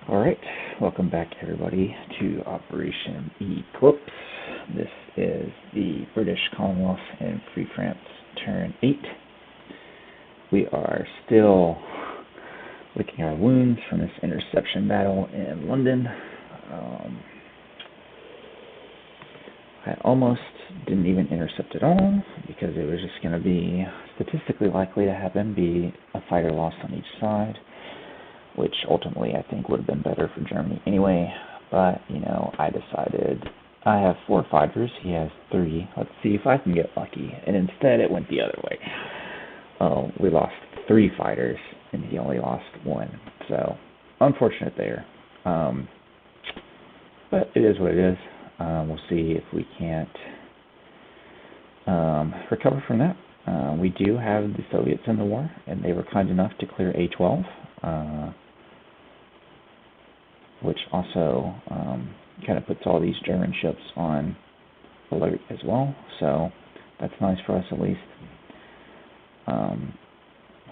Alright, welcome back everybody to Operation Eclipse. This is the British Commonwealth and Free France turn 8. We are still licking our wounds from this interception battle in London. I almost didn't even intercept at all because it was just going to be statistically likely to happen, be a fighter lost on each side, which ultimately I think would have been better for Germany anyway. But, I decided I have 4 fighters, he has 3. Let's see if I can get lucky. And instead it went the other way. We lost 3 fighters and he only lost 1. So, unfortunate there. But it is what it is. We'll see if we can't recover from that. We do have the Soviets in the war, and they were kind enough to clear A-12, which also kind of puts all these German ships on alert as well. So that's nice for us at least.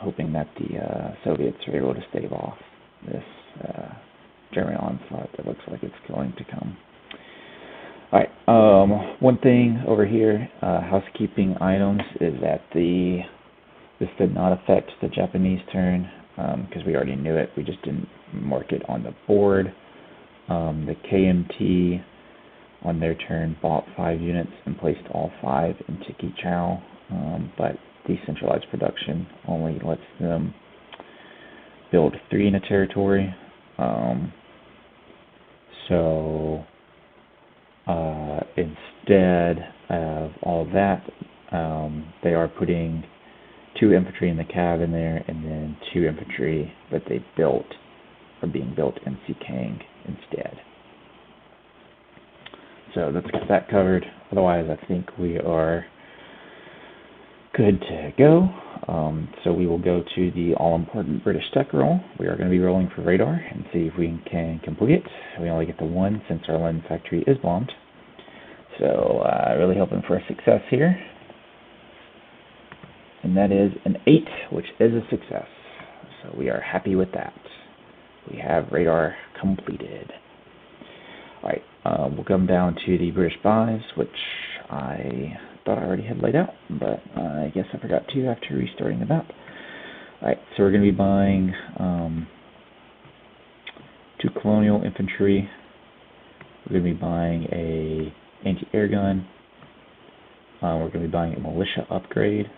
Hoping that the Soviets are able to stave off this German onslaught that looks like it's going to come. Alright, one thing over here, housekeeping items, is that this did not affect the Japanese turn, because we already knew it, we just didn't mark it on the board. The KMT on their turn bought 5 units and placed all 5 in Tiki Chow, but decentralized production only lets them build 3 in a territory. So instead of all of that, they are putting 2 infantry in the cab in there, and then 2 infantry that they built are being built in Sikang instead. So let's get that covered. Otherwise, I think we are good to go. So we will go to the all-important British tech roll. We are going to be rolling for radar and see if we can complete it. We only get the 1 since our London factory is bombed. So really hoping for a success here. And that is an 8, which is a success. So we are happy with that. We have radar completed. Alright, we'll come down to the British buys, which I thought I already had laid out, but I guess I forgot to after restarting the map. Alright, so we're going to be buying 2 colonial infantry. We're going to be buying a anti-air gun. We're going to be buying a militia upgrade.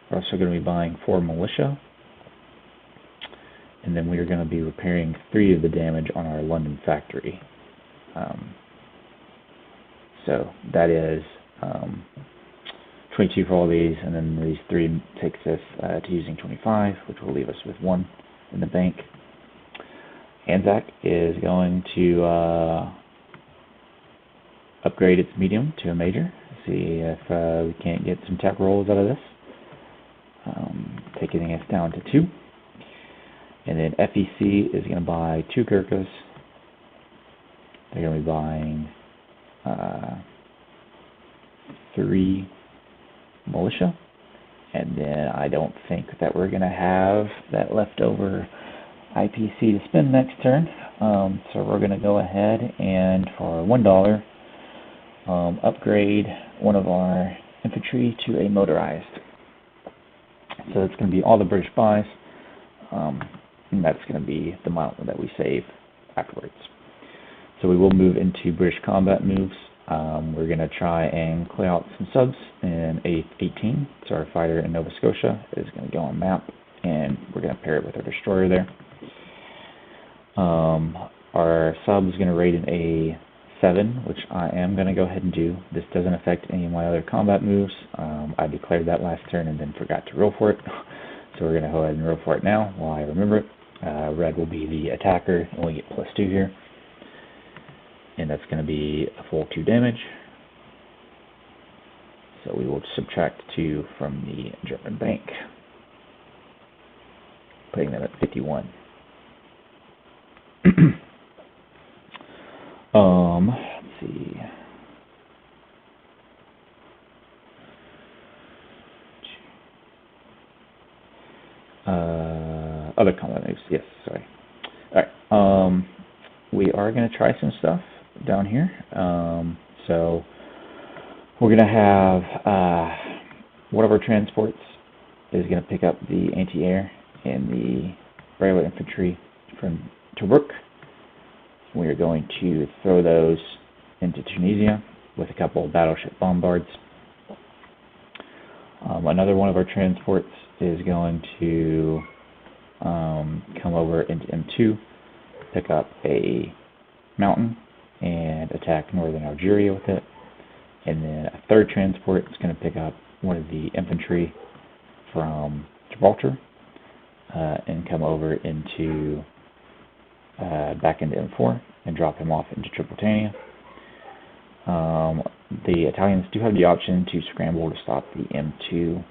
We're also going to be buying 4 militia. And then we are going to be repairing 3 of the damage on our London factory. So that is 22 for all these, and then these 3 takes us to using 25, which will leave us with 1 in the bank. Anzac is going to upgrade its medium to a major. See if we can't get some tech rolls out of this. Taking us down to 2. And then FEC is going to buy 2 Gurkhas. They're going to be buying 3 militia. And then I don't think that we're going to have that leftover IPC to spend next turn. So we're going to go ahead and for $1 upgrade one of our infantry to a motorized. So it's going to be all the British buys. And that's going to be the amount that we save afterwards. So we will move into British combat moves. We're going to try and clear out some subs in A18. So our fighter in Nova Scotia is going to go on map, and we're going to pair it with our destroyer there. Our sub is going to raid in A7, which I am going to go ahead and do. This doesn't affect any of my other combat moves. I declared that last turn and then forgot to roll for it. So we're going to go ahead and roll for it now while I remember it. Red will be the attacker, and we get +2 here. And that's going to be a full 2 damage. So we will subtract 2 from the German bank, putting them at 51. Let's see. Other combat moves, yes, sorry. Alright, we are going to try some stuff down here. So we're going to have one of our transports is going to pick up the anti-air and the regular infantry from Tobruk. We are going to throw those into Tunisia with a couple of battleship bombards. Another one of our transports is going to come over into M2, pick up a mountain, and attack northern Algeria with it. And then a third transport is going to pick up one of the infantry from Gibraltar and come over into back into M4 and drop him off into Tripolitania. The Italians do have the option to scramble to stop the M2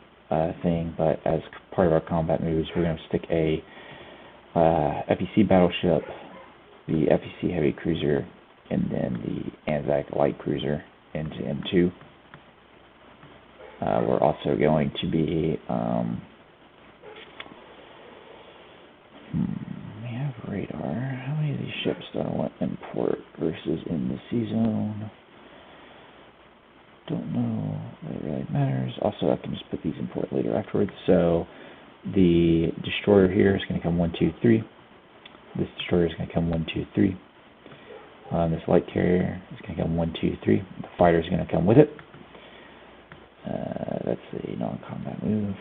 thing, but as part of our combat moves, we're going to stick a FEC battleship, the FEC heavy cruiser, and then the Anzac light cruiser into M2. We're also going to be we have radar. How many of these ships do I want in port versus in the sea zone? Don't know that it really matters. Also, I can just put these in port later afterwards. So the destroyer here is going to come 1, 2, 3. This destroyer is going to come 1, 2, 3. This light carrier is going to come 1, 2, 3. The fighter is going to come with it. That's the non-combat move.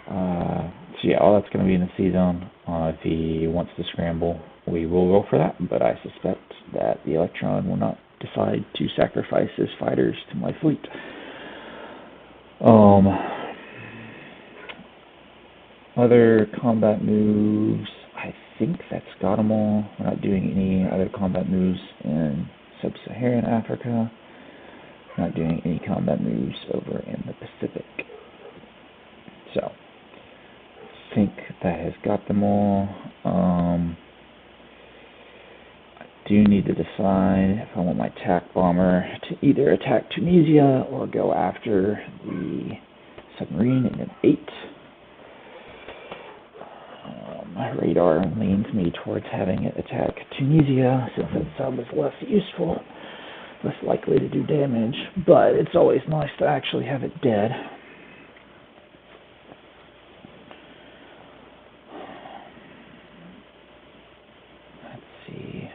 So yeah, all that's going to be in the sea zone. If he wants to scramble, we will go for that, but I suspect that the Electron will not decide to sacrifice his fighters to my fleet. Other combat moves, I think that's got them all. We're not doing any other combat moves in Sub-Saharan Africa. We're not doing any combat moves over in the Pacific. So, I think that has got them all. I do need to decide if I want my attack bomber to either attack Tunisia or go after the submarine in M8. My radar leans me towards having it attack Tunisia since that sub is less useful, less likely to do damage, but it's always nice to actually have it dead. Let's see.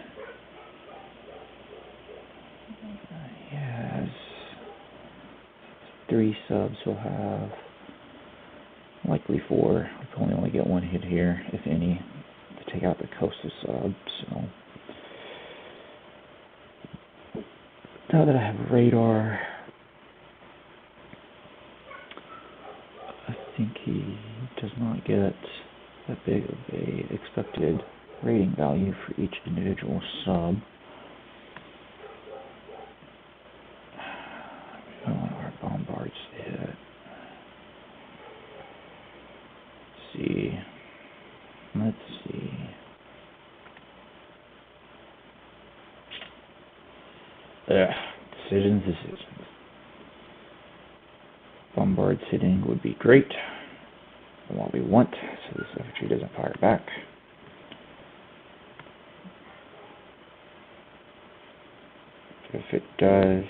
Yes. 3 subs will have likely 4. I'll probably only get 1 hit here, if any, to take out the coastal sub. So now that I have radar, I think he does not get that big of a expected rating value for each individual sub. I don't want our bombards to hit. Let's see. Decisions. Bombards hitting would be great. What we want, so this infantry doesn't fire back. If it does,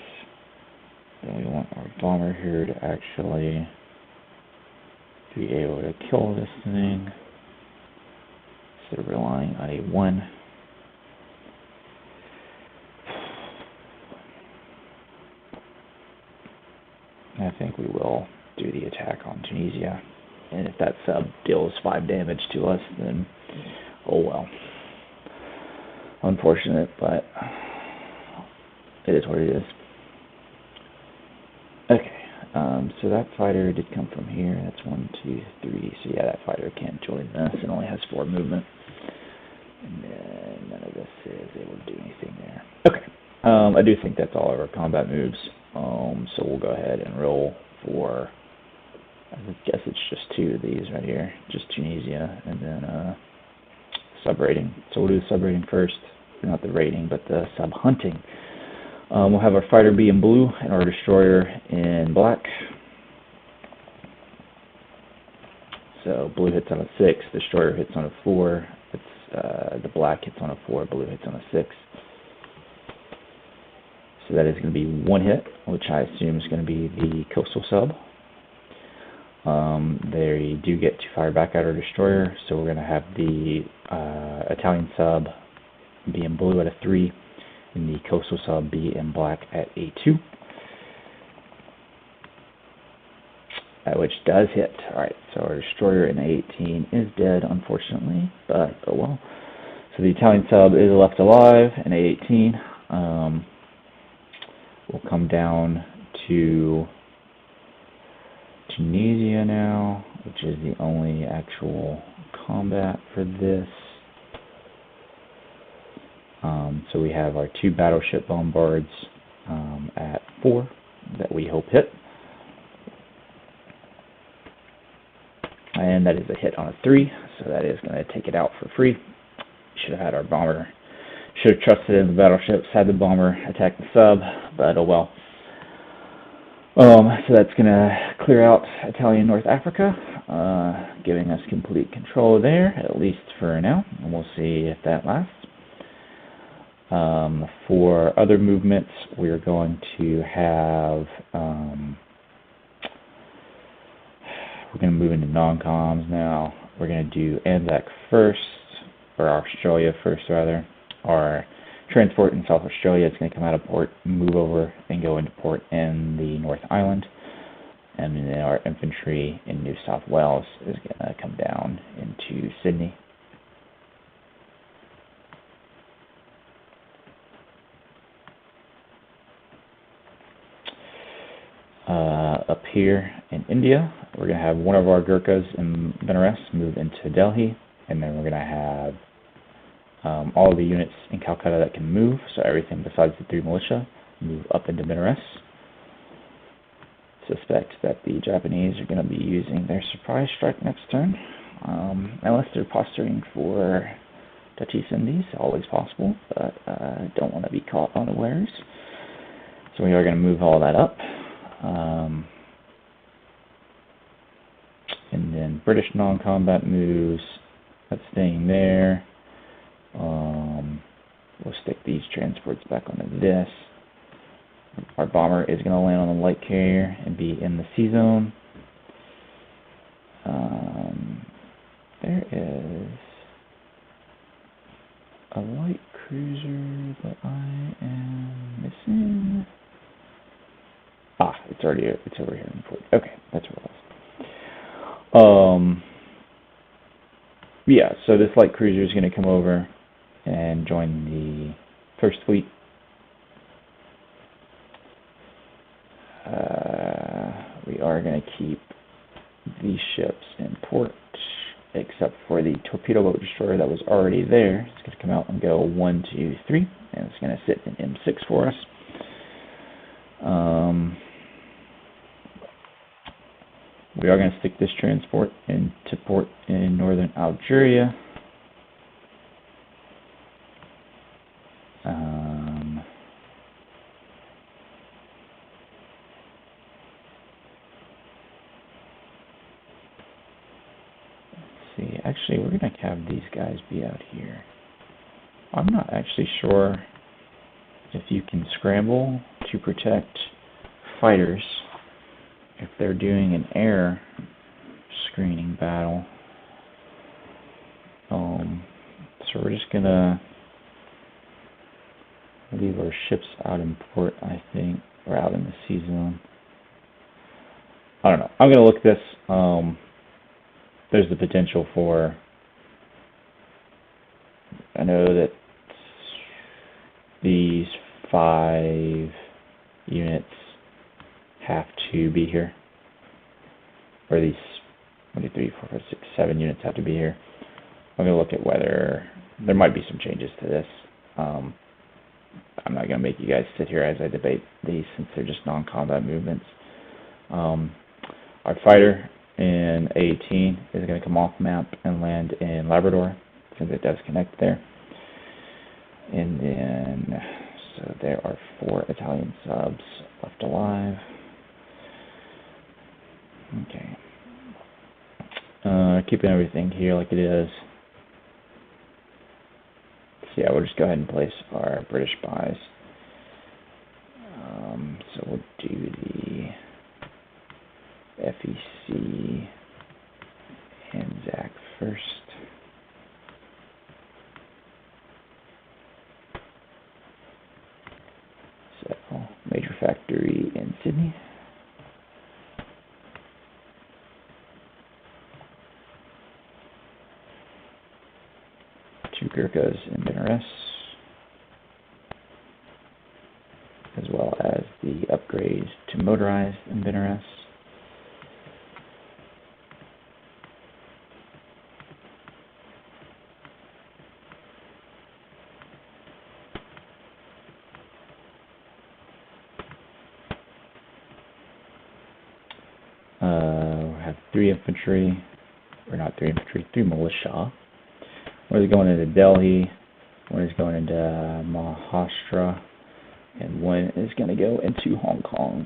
then we want our bomber here to actually be able to kill this thing instead of relying on a 1. I think we will do the attack on Tunisia, and if that sub deals 5 damage to us, then oh well. Unfortunate, but it is what it is. Okay. So that fighter did come from here. That's 1, 2, 3. So yeah, that fighter can't join this. It only has 4 movement. And then none of this is able to do anything there. Okay. I do think that's all of our combat moves. So we'll go ahead and roll for, I guess it's just 2 of these right here. Just Tunisia and then sub rating. So we'll do the sub rating first. Not the rating, but the sub hunting. We'll have our fighter be in blue and our destroyer in black. So blue hits on a 6, destroyer hits on a 4. It's the black hits on a 4, blue hits on a 6. So that is going to be 1 hit, which I assume is going to be the coastal sub. They do get to fire back at our destroyer, so we're going to have the Italian sub be in blue at a 3, and the coastal sub be in black at a 2. Which does hit. Alright, so our destroyer in A18 is dead, unfortunately, but oh well. So the Italian sub is left alive in A18. We'll come down to Tunisia now, which is the only actual combat for this. So we have our 2 battleship bombards at 4 that we hope hit. And that is a hit on a 3, so that is going to take it out for free. Should have had our bomber, should have trusted in the battleships, had the bomber attack the sub, but oh well. So that's going to clear out Italian North Africa, giving us complete control there, at least for now, and we'll see if that lasts. For other movements, we're going to have, we're going to move into non-coms now. We're going to do Anzac first, or Australia first rather. Our transport in South Australia is going to come out of port, move over, and go into port in the North Island. And then our infantry in New South Wales is going to come down into Sydney. Up here in India, we're going to have one of our Gurkhas in Benares move into Delhi, and then we're going to have all of the units in Calcutta that can move, so everything besides the 3 militia, move up into Benares. Suspect that the Japanese are going to be using their surprise strike next turn, unless they're posturing for Dutch East Indies, always possible, but don't want to be caught unawares. So we are going to move all that up. And then British non-combat moves, that's staying there. We'll stick these transports back onto this. Our bomber is going to land on the light carrier and be in the sea zone. There is a light cruiser that I am missing. It's over here in port. Okay, that's where it was. Yeah, so this light cruiser is going to come over and join the First Fleet. We are going to keep these ships in port, except for the torpedo boat destroyer that was already there. It's going to come out and go 1, 2, 3, and it's going to sit in M6 for us. We are going to stick this transport into port in northern Algeria. Let's see, actually we're going to have these guys be out here. I'm not actually sure if you can scramble to protect fighters if they're doing an air screening battle. So we're just gonna leave our ships out in port, I think, or out in the sea zone. I don't know. I'm gonna look at this. There's the potential for, I know that these 5 units have to be here, or these 1, 2, 3, 4, 5, 6, 7 units have to be here. I'm going to look at whether there might be some changes to this. I'm not going to make you guys sit here as I debate these since they're just non-combat movements. Our fighter in A18 is going to come off map and land in Labrador since it does connect there. And then, so there are 4 Italian subs left alive. Okay. Keeping everything here like it is. So yeah, we'll just go ahead and place our British buys. So we'll do the FEC and Zach first. So major factory in Sydney. Two Gurkhas in Benares, as well as the upgrades to motorized in Benares. We have 3 infantry, or not 3 infantry, 3 militia. One is going into Delhi, one is going into Maharashtra, and one is going to go into Hong Kong.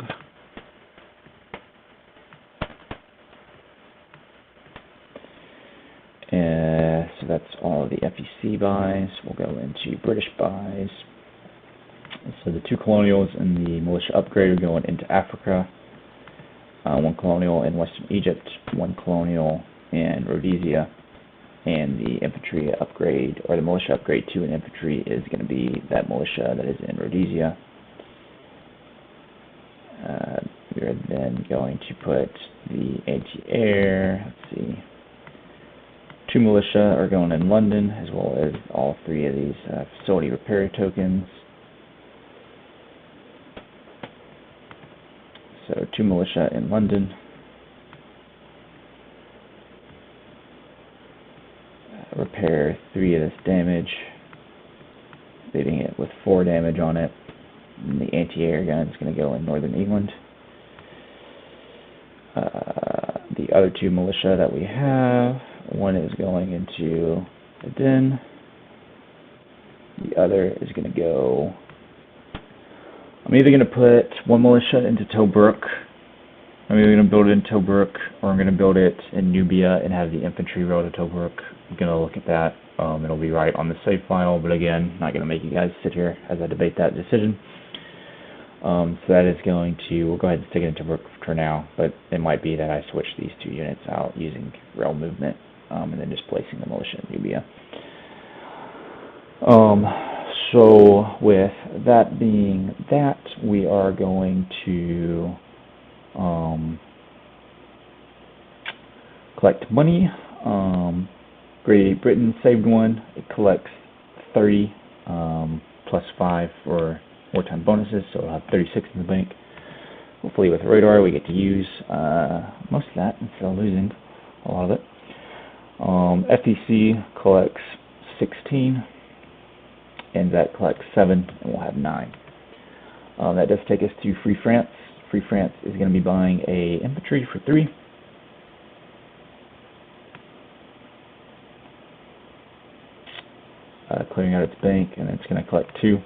So that's all the FEC buys. We'll go into British buys. So the 2 colonials and the militia upgrade are going into Africa. 1 colonial in Western Egypt, 1 colonial in Rhodesia, and the infantry upgrade, or the militia upgrade to an infantry, is going to be that militia that is in Rhodesia. We are then going to put the anti-air, let's see, 2 militia are going in London, as well as all 3 of these facility repair tokens. So 2 militia in London. Repair 3 of this damage, leaving it with 4 damage on it. And the anti-air gun is going to go in Northern England. The other 2 militia that we have, one is going into Aden. The other is going to go... I'm either going to put 1 militia into Tobruk. I'm either going to build it in Tobruk, or I'm going to build it in Nubia and have the infantry row to Tobruk. I'm going to look at that. It'll be right on the save file, but again, not going to make you guys sit here as I debate that decision. So that is going to, we'll go ahead and stick it in Tobruk for now, but it might be that I switch these 2 units out using rail movement, and then just placing the militia in Nubia. So with that being that, we are going to collect money. Great Britain saved 1. It collects 30 plus 5 for wartime bonuses, so it'll have 36 in the bank. Hopefully with radar we get to use most of that instead of losing a lot of it. FEC collects 16, and that collects 7, and we'll have 9. That does take us to Free France. Free France is going to be buying a infantry for 3. Clearing out its bank, and it's going to collect 2.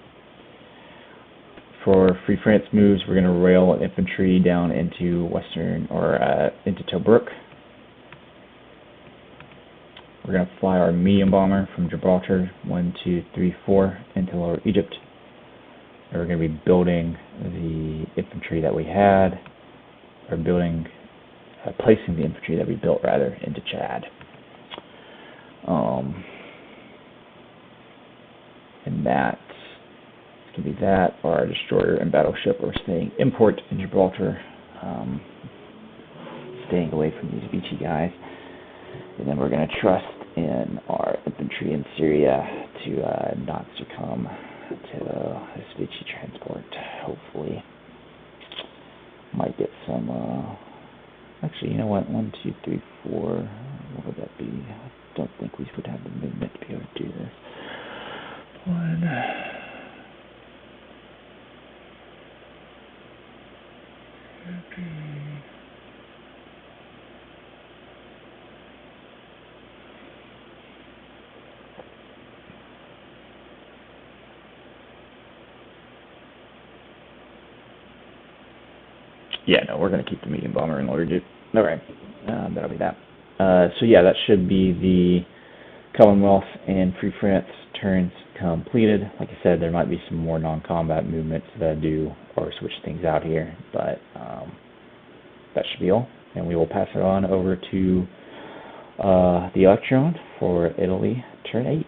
For Free France moves, we're going to rail infantry down into Western, or into Tobruk. We're going to fly our medium bomber from Gibraltar, 1, 2, 3, 4, into Lower Egypt. And we're going to be building the infantry that we had, or placing the infantry that we built, rather, into Chad. And that can be that, or our destroyer and battleship are staying import in Gibraltar, staying away from these Vichy guys. And then we're going to trust in our infantry in Syria to not succumb to this Vichy transport, hopefully. Might get some, actually, you know what, 1, 2, 3, 4, what would that be? I don't think we would have the movement to be able to do this. 1, yeah, no, we're going to keep the medium bomber in order to... Alright, that'll be that. So yeah, that should be the Commonwealth and Free France turns completed. Like I said, there might be some more non-combat movements that I do or switch things out here, but that should be all. And we will pass it on over to the Electron for Italy, turn 8.